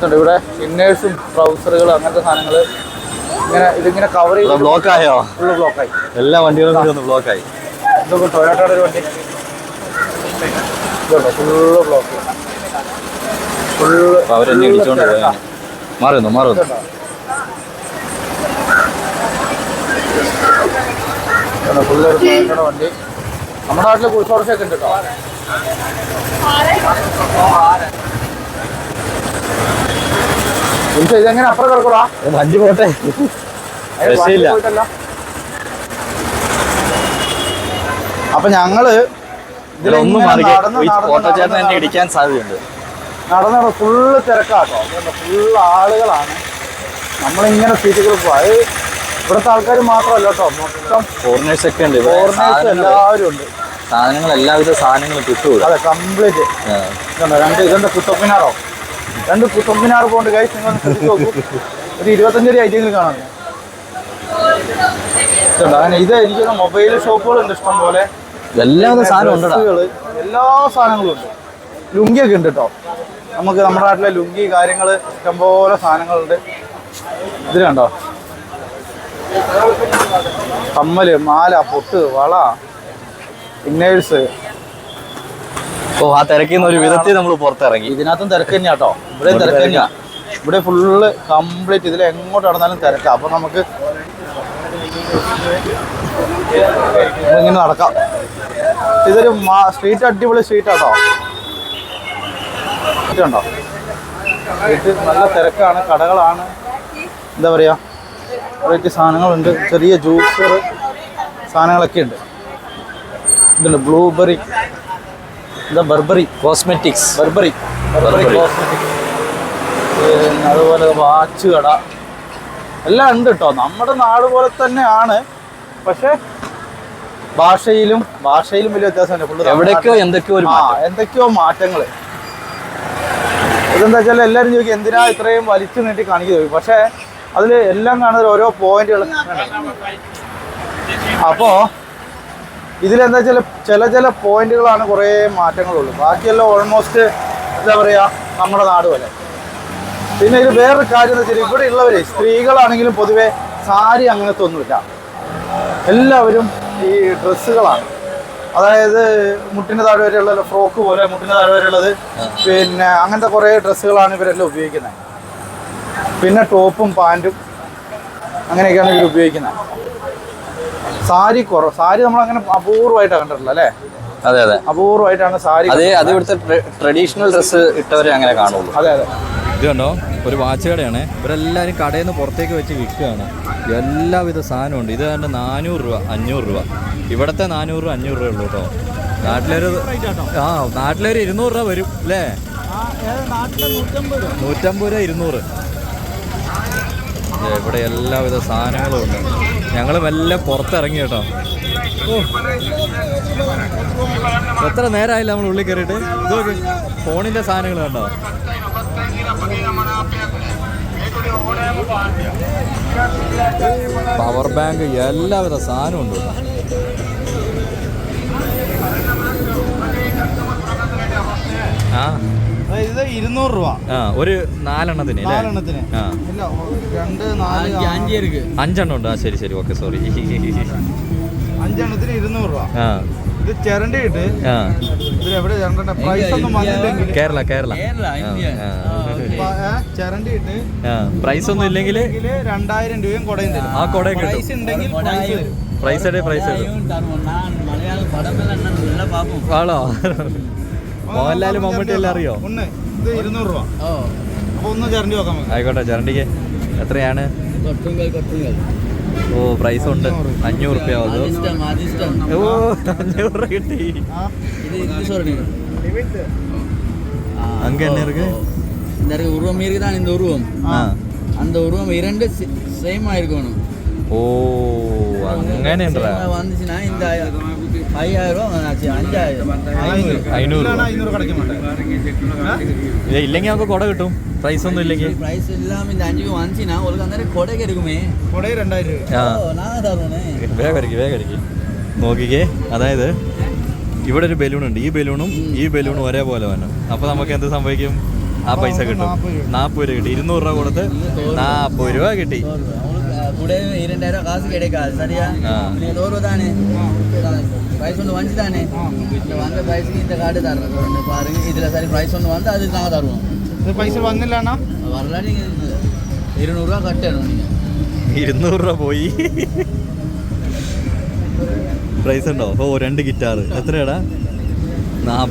[SPEAKER 2] ഉണ്ട് ഇവിടെ. ഇന്നേഴ്സും ട്രൗസറുകൾ അങ്ങനത്തെ സാധനങ്ങൾ ഇങ്ങനെ ഇതിങ്ങനെ കവർ ചെയ്ത്
[SPEAKER 1] ബ്ലോക്കായോ?
[SPEAKER 2] ഫുള്ള് ബ്ലോക്കായി.
[SPEAKER 1] എല്ലാ വണ്ടികളും ബ്ലോക്കായി.
[SPEAKER 2] ഇതൊക്കെ ടൊയോട്ടയുടെ ഒരു വണ്ടി ഇതുണ്ടോ ഫുള്ള് ബ്ലോക്ക്. ഫുള്ള്
[SPEAKER 1] അവരെന്നെ ഇടിച്ചോണ്ട് പോയാ. മാറുന്നു
[SPEAKER 2] ഫുള്ളൊരു ടൊയോട്ടയുടെ വണ്ടി. നമ്മുടെ നാട്ടിൽ കുറിച്ചോർച്ചയൊക്കെ ഉണ്ട് കേട്ടോ. ഇതെങ്ങനെ അപ്പുറം കിടക്കൂടാ
[SPEAKER 1] വണ്ടി പോട്ടെ.
[SPEAKER 2] പോയിട്ടല്ല. അപ്പൊ ഞങ്ങള്
[SPEAKER 1] ഇതിലൊന്നും ഓട്ടോചേട്ടൻ എന്നെ ഇടിക്കാൻ സാധ്യതയുണ്ട്.
[SPEAKER 2] നടന്ന ഫുള്ള് തിരക്കാട്ടോ. ഫുള്ള് ആളുകളാണ്. നമ്മളിങ്ങനെ സീറ്റുകൾ പോവാ. അത് ഇവിടുത്തെ ആൾക്കാർ മാത്രമല്ല കേട്ടോ, മൊത്തം
[SPEAKER 1] ഫോറിനേഴ്സ് ഒക്കെ ഉണ്ട്.
[SPEAKER 2] ഫോറിനേഴ്സ് എല്ലാവരും ഉണ്ട്.
[SPEAKER 1] സാധനങ്ങൾ എല്ലാവിധ സാധനങ്ങളും കിട്ടും.
[SPEAKER 2] അതെ കംപ്ലീറ്റ്. ഇതെന്താ കുത്തമ്പിനാറോ? 2 കുത്തമ്പിനാർ പോണ്ട് കഴിച്ച് നിങ്ങൾ ശ്രദ്ധിച്ച് നോക്കൂ. ഒരു 25 ഐറ്റങ്ങൾ കാണാൻ. അങ്ങനെ ഇത് എനിക്ക് മൊബൈൽ ഷോപ്പുകളുണ്ട് ഇഷ്ടം പോലെ.
[SPEAKER 1] എല്ലാ സാധനവും
[SPEAKER 2] എല്ലാ സാധനങ്ങളും ഉണ്ട്. ലുങ്കിയൊക്കെ ഉണ്ട് കേട്ടോ. നമുക്ക് നമ്മുടെ നാട്ടിലെ ലുങ്കി കാര്യങ്ങൾ ഇഷ്ടംപോലെ സാധനങ്ങളുണ്ട്. ഇതിൽ കണ്ടോ കമ്മല്, മാല, പൊട്ട്, വള, ഇന്നേഴ്സ്.
[SPEAKER 1] ആ തിരക്കിന്ന് ഒരു വിധത്തിൽ നമ്മൾ പുറത്തിറങ്ങി.
[SPEAKER 2] ഇതിനകത്തും തിരക്ക് തന്നെയാ കേട്ടോ. ഇവിടെയും തിരക്ക് തന്നെയാ. ഇവിടെ ഫുള്ള് കംപ്ലീറ്റ് ഇതിൽ എങ്ങോട്ട് നടന്നാലും തിരക്കാം. അപ്പൊ നമുക്ക് ഇങ്ങനെ നടക്കാം. ഇതൊരു സ്ട്രീറ്റ് അടിപൊളി സ്ട്രീറ്റ് ആട്ടോ. ഉണ്ടോ സ്ട്രീറ്റ് നല്ല തിരക്കാണ്. കടകളാണ്. എന്താ പറയാ വെറൈറ്റി സാധനങ്ങളുണ്ട്. ചെറിയ ജ്യൂസർ സാധനങ്ങളൊക്കെ ഉണ്ട്. ഇതുണ്ട് ബ്ലൂബെറി, എന്താ ബർബറി
[SPEAKER 1] കോസ്മെറ്റിക്സ്,
[SPEAKER 2] ബർബറി കോസ്മെറ്റിക്സ്. അതുപോലെ വാച്ച് കട എല്ലാം ഉണ്ട് കേട്ടോ. നമ്മുടെ നാട് പോലെ തന്നെയാണ്. പക്ഷെ ഭാഷയിലും വലിയ വ്യത്യാസമുണ്ട്.
[SPEAKER 1] എവിടേക്കോ
[SPEAKER 2] എന്തൊക്കെയോ മാറ്റങ്ങൾ. ഇതെന്താ വെച്ചാൽ എല്ലാവരും ചോദിക്കും എന്തിനാ ഇത്രയും വലിച്ചു നീട്ടി കാണിക്കുന്നത്. പക്ഷെ അതിൽ എല്ലാം കാണുന്നത് ഓരോ പോയിന്റുകൾ. അപ്പോൾ ഇതിലെന്താ വെച്ചാൽ ചില പോയിന്റുകളാണ് കുറേ മാറ്റങ്ങളുള്ളൂ. ബാക്കിയെല്ലാം ഓൾമോസ്റ്റ് എന്താ പറയുക നമ്മുടെ നാട് പോലെ. പിന്നെ ഇത് വേറൊരു കാര്യം എന്ന് വെച്ചാൽ ഇവിടെ ഉള്ളവർ സ്ത്രീകളാണെങ്കിലും പൊതുവെ സാരി അങ്ങനത്തെ ഒന്നുമില്ല. എല്ലാവരും ഈ ഡ്രസ്സുകളാണ്. അതായത് മുട്ടിന് താഴെ വരെയുള്ള ഫ്രോക്ക് പോലെ മുട്ടിന് താഴെ വരെയുള്ളത്. പിന്നെ അങ്ങനത്തെ കുറേ ഡ്രസ്സുകളാണ് ഇവരെല്ലാം ഉപയോഗിക്കുന്നത്. പിന്നെ ടോപ്പും പാൻറ്റും അങ്ങനെയൊക്കെയാണ് ഇവർ ഉപയോഗിക്കുന്നത്. സാരി നമ്മളങ്ങനെ അപൂർവമായിട്ടാണ് കണ്ടിട്ടുള്ളത് അല്ലേ?
[SPEAKER 1] അതെ അതെ,
[SPEAKER 2] അപൂർവമായിട്ടാണ് സാരി.
[SPEAKER 1] അത് ഇവിടുത്തെ ട്രഡീഷണൽ ഡ്രസ്സ് ഇട്ടവരെ അങ്ങനെ കാണുള്ളൂ.
[SPEAKER 2] അതെ അതെ.
[SPEAKER 1] ഇത് കണ്ടോ ഒരു വാച്ച് കടയാണ്. ഇവരെല്ലാവരും കടയിൽ നിന്ന് പുറത്തേക്ക് വെച്ച് വിൽക്കുകയാണ്. എല്ലാവിധ സാധനമുണ്ട്. ഇത് കണ്ട് 400 രൂപ 500 രൂപ. ഇവിടുത്തെ 400 500 രൂപ ഉള്ളൂ കേട്ടോ. നാട്ടിലൊരു 200 രൂപ വരും അല്ലേ? 150 രൂപ 200. ഇവിടെ എല്ലാവിധ സാധനങ്ങളും ഉണ്ട്. ഞങ്ങൾ മെല്ലെ പുറത്തിറങ്ങി കേട്ടോ. എത്ര നേരമായില്ല നമ്മൾ ഉള്ളിൽ കയറിയിട്ട്. ഇതൊക്കെ ഫോണിൻ്റെ സാധനങ്ങൾ കണ്ടോ. പവർ ബാങ്ക് എല്ലാവിധ സാധനവും ഉണ്ട്.
[SPEAKER 2] ഇത് 200 രൂപ
[SPEAKER 1] ഒരു 4 എണ്ണത്തിന്.
[SPEAKER 2] 4 എണ്ണത്തിന്.
[SPEAKER 1] 5 ഉണ്ട്. ശരി ശരി, ഓക്കെ, സോറി.
[SPEAKER 2] 5 എണ്ണത്തിന് 200 രൂപ. ഇത് ചിരണ്ടിയിട്ട് ഇതിലെവിടെ ചിരണ്ട പ്രൈസ് ഒന്നും വന്നില്ലെങ്കിൽ
[SPEAKER 1] കേരള
[SPEAKER 2] ചിരണ്ടിയിട്ട്
[SPEAKER 1] പ്രൈസ് ഒന്നും ഇല്ലെങ്കിൽ
[SPEAKER 2] 2000 രൂപയും കൊടയും തരും.
[SPEAKER 1] ആ കൊടയും കിട്ടും.
[SPEAKER 2] പ്രൈസ് ഉണ്ടെങ്കിൽ
[SPEAKER 1] പ്രൈസ് ആണോ? മോഹൻലാലും മമ്മൂട്ടി എല്ലാം അറിയോ?
[SPEAKER 2] ഇത് 200 രൂപ. അപ്പൊ ഒന്ന് ചിരണ്ടി നോക്കാം.
[SPEAKER 1] ആയിക്കോട്ടെ, ചിരണ്ടിക്ക് എത്രയാണ്? ഓ പ്രൈസ് ഉണ്ട് 500 റുപ്യ ആവും. ഓ 500 രൂപ കിട്ടി. அங்க என்ன இருக்கு?
[SPEAKER 4] இந்த உருவம் மீறி தான் இந்த உருவம். அந்த உருவம் 2 சேமா இருக்கணும்.
[SPEAKER 1] ஓ അങ്ങനെയുണ്ടോ?
[SPEAKER 4] வந்துச்சுன்னா இந்த 5000 ரூபாய் ஆச்சு.
[SPEAKER 2] 500 கிடைக்க மாட்டேன்.
[SPEAKER 1] ഇല്ലെങ്കിൽ നമുക്ക് കൊട കിട്ടും. പ്രൈസ് ഒന്നും ഇല്ലെങ്കിൽ
[SPEAKER 4] പ്രൈസ് ഇല്ലാമ இந்த 5 வந்துச்சுன்னா உங்களுக்கு അന്നേരം കൊടക്ക് എടുക്കുമേ.
[SPEAKER 2] കൊട 2000 രൂപ.
[SPEAKER 4] நான் തരണേ.
[SPEAKER 1] വേഗടിക്ക് നോക്കിക്കേ. അതായത് ഇവിടെ ഒരു ബലൂൺ ഉണ്ട്. ഈ ബലൂണും ഒരേപോലെ വേണം. അപ്പോൾ നമുക്ക് എന്ത് സംഭവിക്കും? ആ പൈസ കിട്ടും. 40 രൂപ കിട്ടി. 200 രൂപ കൊടുത്ത് 40 രൂപ കിട്ടി.
[SPEAKER 4] கூட 2000 காசு கிடைக்காது. சரியா? நீங்க 100 தானே பிரைஸ் ஒன்று வந்து தானே இந்த வந்த பிரைஸ்க்கு இந்த கார்டு தரணும். பாருங்க இதில் சரி பிரைஸ் ஒன்று வந்து அது நாங்கள் தருவோம்.
[SPEAKER 2] ഇത് പൈസ വന്നില്ലാണോ?
[SPEAKER 4] வரலாம். நீங்கள் 200 ரூபா கட்டணும். நீங்கள்
[SPEAKER 1] 200 രൂപ പോയി. പ്രൈസ് ഉണ്ടോ? ഓ 2 ഗിറ്റാർ എത്രയാടാ?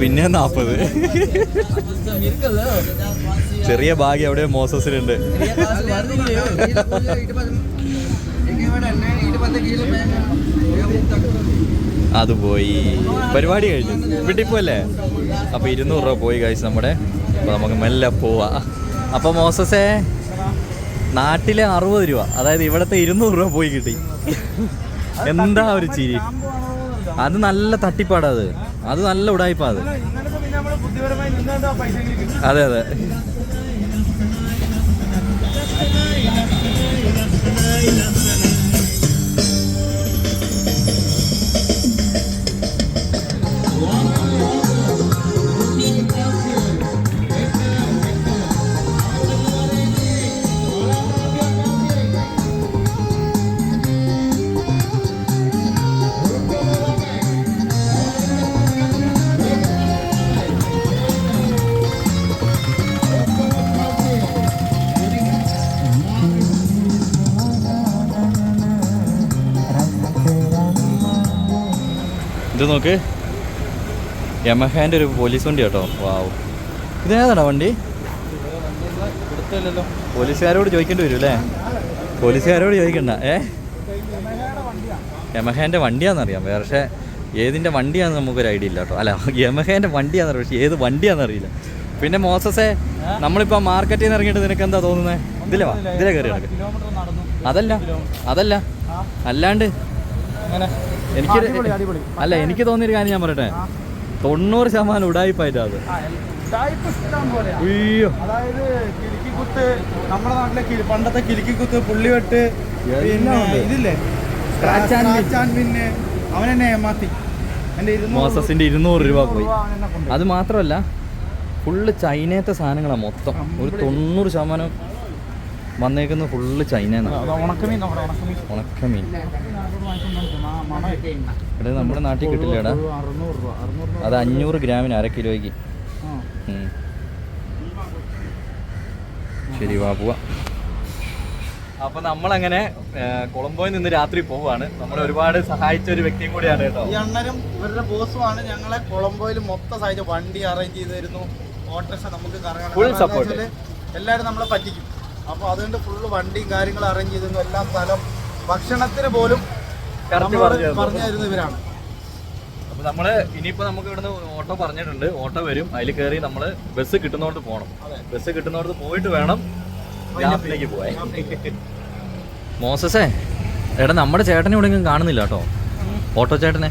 [SPEAKER 1] പിന്നെ 40.
[SPEAKER 4] இருக்குல்ல
[SPEAKER 1] ചെറിയ ഭാഗ്യം എവിടെയോ മോസസിലുണ്ട്. അത് പോയി. പരിപാടി കഴിഞ്ഞു. വീട്ടിൽ പോയല്ലേ? അപ്പോൾ 200 രൂപ പോയി കഴിച്ച് നമ്മുടെ. അപ്പോൾ നമുക്ക് മെല്ലെ പോവാ. അപ്പോൾ മോസസേ നാട്ടിലെ 60 രൂപ, അതായത് ഇവിടുത്തെ 200 രൂപ പോയി കിട്ടി. എന്താ ഒരു ചിരി. അത് നല്ല തട്ടിപ്പാടാ. അത് നല്ല ഉടായിപ്പാ. അത് അതെ അതെ. ഇത് നോക്ക്, യമഹാൻ്റെ ഒരു പോലീസ് വണ്ടി കേട്ടോ. വാവ്, ഇതേതാടാ വണ്ടി? പോലീസുകാരോട് ചോദിക്കേണ്ടി വരും അല്ലേ? പോലീസുകാരോട് ചോദിക്കണ്ട. യമഹാൻ്റെ വണ്ടിയാണെന്നറിയാം, പക്ഷേ ഏതിൻ്റെ വണ്ടിയാണെന്ന് നമുക്കൊരു ഐഡിയ ഇല്ല കേട്ടോ. അല്ല, യമഹാൻ്റെ വണ്ടിയാണെന്നറിയാം, പക്ഷേ ഏത് വണ്ടിയാണെന്നറിയില്ല. പിന്നെ മോസസേ, നമ്മളിപ്പോൾ മാർക്കറ്റിൽ നിന്ന് ഇറങ്ങിയിട്ട് നിനക്ക് എന്താ തോന്നുന്നത്? ഇതിലേ വാ, ഇതിലേ കയറി കിടക്ക്. അതല്ല അല്ലാണ്ട് എനിക്ക് തോന്നിയൊരു കാര്യം ഞാൻ പറയട്ടെ, 90% ഉടായിപ്പായിട്ടാ അത്. അയ്യോ,
[SPEAKER 2] അതായത് കിലുക്കിക്കുത്ത്, നമ്മുടെ നാട്ടിലെ പണ്ടത്തെ കിലുക്കിക്കുത്ത്, പുള്ളിവെട്ട്, പിന്നെ ഇതില്ലേ പിന്നെ അവൻ എന്നെ ഏമാത്തി.
[SPEAKER 1] മോസസിന്റെ 200 രൂപ പോയി. അത് മാത്രമല്ല, ഫുള്ള് ചൈനത്തെ സാധനങ്ങളാണ് മൊത്തം. ഒരു 90% വന്നേക്കുന്നത് ഫുള്ള് ചൈനയാണ്. ഉണക്കമീൻ ഇവിടെ നമ്മുടെ നാട്ടിൽ കിട്ടില്ലടാ. അത് 500 ഗ്രാമിന് 1/2 കിലോയ്ക്ക്. ശരി, വാ പോവാ. അപ്പൊ നമ്മളങ്ങനെ കൊളംബോയിൽ നിന്ന് രാത്രി പോവാണ്. നമ്മളെ ഒരുപാട് സഹായിച്ച ഒരു വ്യക്തിയും കൂടിയാണ് കേട്ടോ.
[SPEAKER 2] ഈ അണ്ണനും ഇവരുടെ ബോസുമാണ് ഞങ്ങളെ കൊളംബോയിൽ മൊത്തം സഹായിച്ച. വണ്ടി അറേഞ്ച് ചെയ്ത് തരുന്നു, ഓട്ടോറിക്ഷ നമുക്ക്
[SPEAKER 1] ഫുൾ സപ്പോർട്ട്.
[SPEAKER 2] എല്ലാവരും നമ്മളെ പറ്റിക്കും. അപ്പോൾ അതുകൊണ്ട് ഫുള്ള് വണ്ടിയും കാര്യങ്ങളും അറേഞ്ച് ചെയ്തിരുന്നു. എല്ലാ സ്ഥലം, ഭക്ഷണത്തിന് പോലും പറഞ്ഞു തരുന്ന ഇവരാണ്.
[SPEAKER 1] അപ്പോൾ നമ്മള് ഇനിയിപ്പോൾ നമുക്ക് ഇവിടുന്ന് ഓട്ടോ പറഞ്ഞിട്ടുണ്ട്. ഓട്ടോ വരും, അതിൽ കയറി നമ്മൾ ബസ് കിട്ടുന്നോടത്ത് പോകണം. ബസ് കിട്ടുന്നോടത്ത് പോയിട്ട് വേണം യാത്രയിലേക്ക് പോവാൻ. മോസസേ, എടാ നമ്മുടെ ചേട്ടനെ എവിടെയെങ്കിലും കാണുന്നില്ല കേട്ടോ. ഓട്ടോ ചേട്ടനെ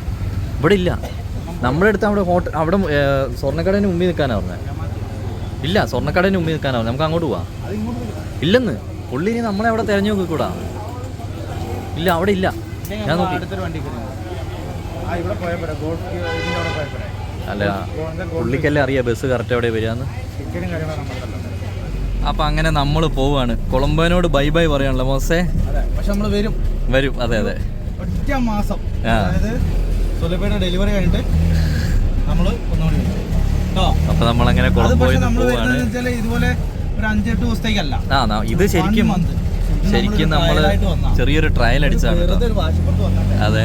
[SPEAKER 1] ഇവിടെ ഇല്ല. നമ്മുടെ അടുത്ത് അവിടെ സ്വർണ്ണക്കടേൻ്റെ മുമ്പിൽ നിൽക്കാനാണ് പറഞ്ഞത്. ഇല്ല, സ്വർണ്ണക്കടേൻ്റെ മുമ്പിൽ നിൽക്കാനാണ് പറഞ്ഞത്. നമുക്ക് അങ്ങോട്ട് പോവാം. ഇല്ലെന്ന് പുള്ളി ഇനി നമ്മളെ അവിടെ തിരഞ്ഞു നോക്കിക്കൂടാ. ഇല്ല, അവിടെ ഇല്ല. ഞാൻ നോക്കി. അല്ല, പുള്ളിക്കല്ലേ അറിയാം ബസ് കറക്റ്റ് എവിടെ വരികയെന്ന്. അപ്പം അങ്ങനെ നമ്മൾ പോവാണ്. കൊളംബോനോട് ബൈ ബൈ പറയാനുള്ള മോസേ.
[SPEAKER 2] പക്ഷെ നമ്മൾ വരും.
[SPEAKER 1] അതെ
[SPEAKER 2] ഒറ്റ മാസം സുലഭയുടെ ഡെലിവറി കഴിഞ്ഞിട്ട് നമ്മൾ ഒന്നുകൂടി വരും.
[SPEAKER 1] അപ്പൊ നമ്മളങ്ങനെ കൊളംബോയിൽ പോവാണ്.
[SPEAKER 2] ഇതുപോലെ ഒരു 5-8 ദിവസത്തേക്കല്ല.
[SPEAKER 1] ഇത് ശരിക്കും നമ്മള് ചെറിയൊരു ട്രയൽ അടിച്ചാണ്. അതെ,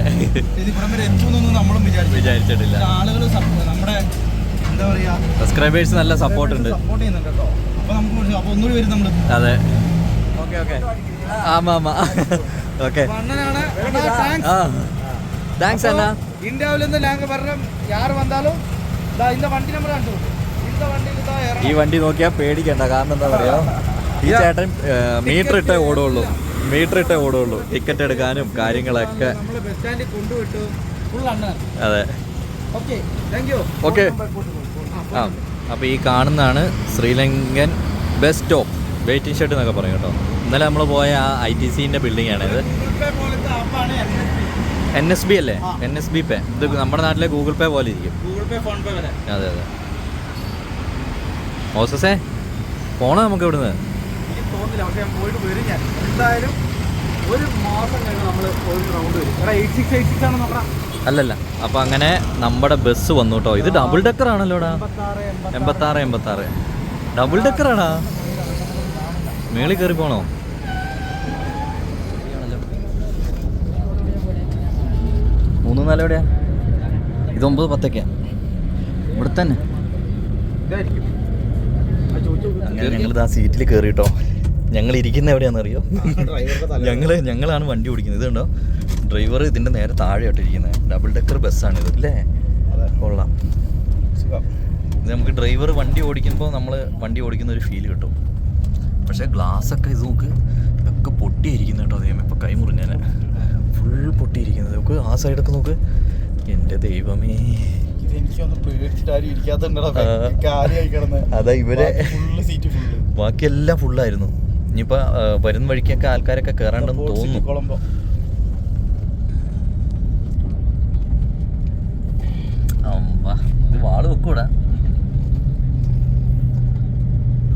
[SPEAKER 2] നമ്മളും
[SPEAKER 1] വിചാരിച്ചിട്ടില്ല.
[SPEAKER 2] ആളുകൾ നമ്മുടെ എന്താ പറയാ,
[SPEAKER 1] സബ്സ്ക്രൈബേഴ്സ് നല്ല സപ്പോർട്ട്
[SPEAKER 2] ചെയ്യുന്നുണ്ട് കേട്ടോ. അപ്പൊ നമുക്ക് ഒന്നുകൂടി വരും നമ്മള്.
[SPEAKER 1] അതെ, ഓക്കെ. ആമാ ஓகே
[SPEAKER 2] அண்ணனான
[SPEAKER 1] ஆ தேங்க்ஸ் அண்ணா.
[SPEAKER 2] இந்தியாவிலேருந்து நாங்கள் வர்றோம், யார் வந்தாலும் இந்த വണ്ടി നമ്പർ കണ്ടു, இந்த വണ്ടിയിൽ
[SPEAKER 1] ഈ വണ്ടി നോക്കിയാൽ പേടിക്കണ്ട. കാരണം എന്താ പറയാ, ഈ ചേട്ടൻ മീറ്റർ ഇട്ടേ ഓടുള്ളൂ ടിക്കറ്റ് എടുക്കാനും കാര്യങ്ങളൊക്കെ.
[SPEAKER 2] നമ്മൾ ബസ് സ്റ്റാൻഡിൽ കൊണ്ടുവിട്ടു, ഫുൾ അണ്ണൻ.
[SPEAKER 1] അതെ,
[SPEAKER 2] ഓക്കെ, താങ്ക് യു.
[SPEAKER 1] ഓക്കെ. ആ, അപ്പോൾ ഈ കാണുന്നതാണ് Sri Lankan bus stop, waiting shed എന്നൊക്കെ പറയും കേട്ടോ. ഇന്നലെ നമ്മൾ പോയ ആ ITCൻ്റെ ബിൽഡിംഗ് ആണ് ഇത്.
[SPEAKER 2] പോലത്തെ ആപ്പാണ്
[SPEAKER 1] NSB അല്ലേ? NSB പേ. ഇത് നമ്മുടെ നാട്ടിലെ ഗൂഗിൾ പേ പോലെ ഇരിക്കും.
[SPEAKER 2] ഗൂഗിൾ പേ, ഫോൺ പേ വരെ.
[SPEAKER 1] അതെ അതെ. മോസസേ പോണോ നമുക്ക് ഇവിടുന്ന്?
[SPEAKER 2] എനിക്ക് തോന്നുന്നില്ല, പക്ഷെ ഞാൻ പോയിട്ട് വരും. ഞാൻ എന്തായാലും ഒരു മാസം കഴിഞ്ഞ് നമ്മൾ ഒരു റൗണ്ട് വരും. എടാ 8686 ആണ് നോക്കണം.
[SPEAKER 1] അല്ലല്ല, അപ്പോൾ അങ്ങനെ നമ്മുടെ ബസ് വന്നു കേട്ടോ. ഇത് ഡബിൾ ഡെക്കർ ആണല്ലോടാ. 86 ഡബിൾ ഡെക്കറാടാ. മേളിൽ കയറി പോണോ? മൂന്ന് നാല് എവിടെയാ? ഇത് 9:10 ഇവിടെ തന്നെ. അങ്ങനെ ഞങ്ങളിത് ആ സീറ്റിൽ കയറി കേട്ടോ. ഞങ്ങൾ ഇരിക്കുന്ന എവിടെയാണെന്നറിയോ? ഞങ്ങളാണ് വണ്ടി ഓടിക്കുന്നത്. ഇതുണ്ടോ, ഡ്രൈവർ ഇതിൻ്റെ നേരെ താഴെയായിട്ട് ഇരിക്കുന്നത്. ഡബിൾ ഡെക്കർ ബസ്സാണിത് അല്ലേ? കൊള്ളാം. ഇത് നമുക്ക് ഡ്രൈവർ വണ്ടി ഓടിക്കുമ്പോൾ നമ്മൾ വണ്ടി ഓടിക്കുന്ന ഒരു ഫീൽ കിട്ടും. പക്ഷേ ഗ്ലാസ്സൊക്കെ ഇത് നോക്ക്, ഇതൊക്കെ പൊട്ടിയിരിക്കുന്നു കേട്ടോ. ദൈവം ഇപ്പോൾ കൈ മുറിഞ്ഞാൽ ഫുൾ പൊട്ടിയിരിക്കുന്നത്. നമുക്ക് ആ സൈഡൊക്കെ നോക്ക്. എൻ്റെ ദൈവമേ, അതാ ഇവരെ ബാക്കിയെല്ലാം ഫുള്ളായിരുന്നു. ഇനിയിപ്പോൾ വരുന്ന വഴിക്കൊക്കെ ആൾക്കാരൊക്കെ കയറാണ്ടെന്ന് തോന്നുന്നു. ഇത് വാള് വെക്കൂടാ.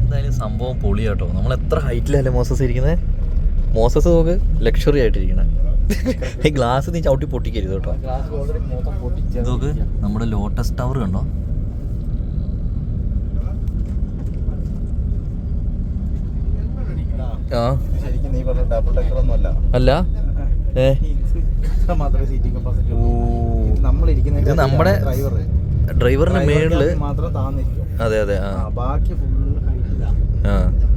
[SPEAKER 1] എന്തായാലും സംഭവം പൊളി കേട്ടോ. നമ്മൾ എത്ര ഹൈറ്റിലല്ലേ മോസസ് ഇരിക്കുന്നത്. മോസസ് നോക്ക് ലക്ഷറി ആയിട്ടിരിക്കണേ. ഈ ഗ്ലാസ് നീ ചവിട്ടി പൊട്ടിക്കരുത് കേട്ടോ. നോക്ക് നമ്മുടെ ലോട്ടസ് ടവർ കണ്ടോ. ആ അല്ല, ഇത് നമ്മുടെ ഡ്രൈവറിന്റെ മേളില്. അതെ അതെ. ആ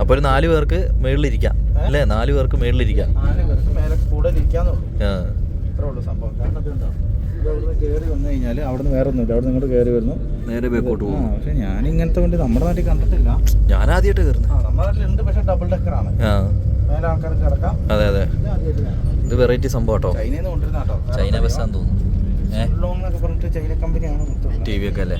[SPEAKER 1] അപ്പൊ ഒരു 4 പേർക്ക് മേളിലിരിക്കാം അല്ലേ? 4 പേർക്ക് മേളിലിരിക്കാം.
[SPEAKER 2] കയറി വന്നു കഴിഞ്ഞാൽ അവിടുന്ന് വേറെ ഒന്നുമില്ല, അവിടെ നിങ്ങൾ കയറി വരുന്നു,
[SPEAKER 1] നേരെ ബേക്കോട്ട് പോകും.
[SPEAKER 2] പക്ഷെ ഞാൻ ഇങ്ങനത്തെ വണ്ടി നമ്മുടെ നാട്ടിൽ കണ്ടിട്ടില്ല.
[SPEAKER 1] ഞാൻ ആദ്യമായിട്ട് കയറുന്നു.
[SPEAKER 2] നമ്മുടെ നാട്ടിലുണ്ട്, പക്ഷെ ഡബിൾ ഡെക്കറാണ്. മേലെ ആൾക്കാർക്ക് കിടക്കാം.
[SPEAKER 1] അതെ അതെ, ഇത് വെറൈറ്റി സംഭവം കേട്ടോ.
[SPEAKER 2] ചൈനയിൽ നിന്ന് കൊണ്ടുവരുന്ന കേട്ടോ.
[SPEAKER 1] ചൈന ബസ്സാന്ന് തോന്നുന്നു.
[SPEAKER 2] പറഞ്ഞിട്ട് ചൈന കമ്പനിയാണ്
[SPEAKER 1] TV ഒക്കെ അല്ലേ.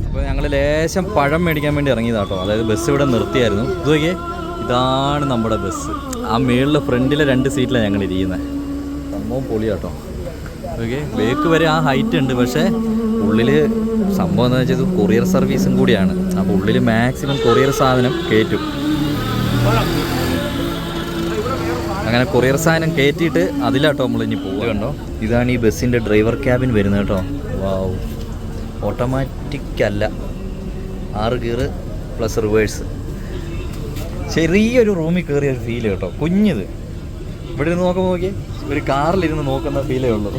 [SPEAKER 1] അപ്പോൾ ഞങ്ങൾ ലേശം പഴം മേടിക്കാൻ വേണ്ടി ഇറങ്ങിയതാട്ടോ. അതായത് ബസ് ഇവിടെ നിർത്തിയായിരുന്നു. ഇത് നോക്കിയേ, ഇതാണ് നമ്മുടെ ബസ്. ആ മേളിലെ ഫ്രണ്ടിലെ 2 സീറ്റിലാണ് ഞങ്ങൾ ഇരിക്കുന്നത്. സംഭവം പൊളിയാട്ടോ. ഓക്കെ, ബേക്ക് വരെ ആ ഹൈറ്റ് ഉണ്ട്. പക്ഷേ ഉള്ളിൽ സംഭവം എന്ന് വെച്ചാൽ ഇത് കൊറിയർ സർവീസും കൂടിയാണ്. അപ്പോൾ ഉള്ളിൽ മാക്സിമം കൊറിയർ സാധനം കയറ്റും. അങ്ങനെ കൊറിയർ സാധനം കയറ്റിയിട്ട് അതിലാട്ടോ നമ്മൾ ഇനി പോകുക. കണ്ടോ, ഇതാണ് ഈ ബസ്സിൻ്റെ ഡ്രൈവർ ക്യാബിൻ വരുന്നത് കേട്ടോ. വാവ്, ഓട്ടോമാറ്റിക് അല്ല, 6 ഗിയർ പ്ലസ് റിവേഴ്സ്. ചെറിയൊരു റൂമിൽ കയറിയ ഒരു ഫീൽ കേട്ടോ. കുഞ്ഞിത് ഇവിടെ ഇരുന്ന് നോക്കുമ്പോൾ നോക്കി ഒരു കാറിലിരുന്ന് നോക്കുന്ന ഫീലേ ഉള്ളൂ.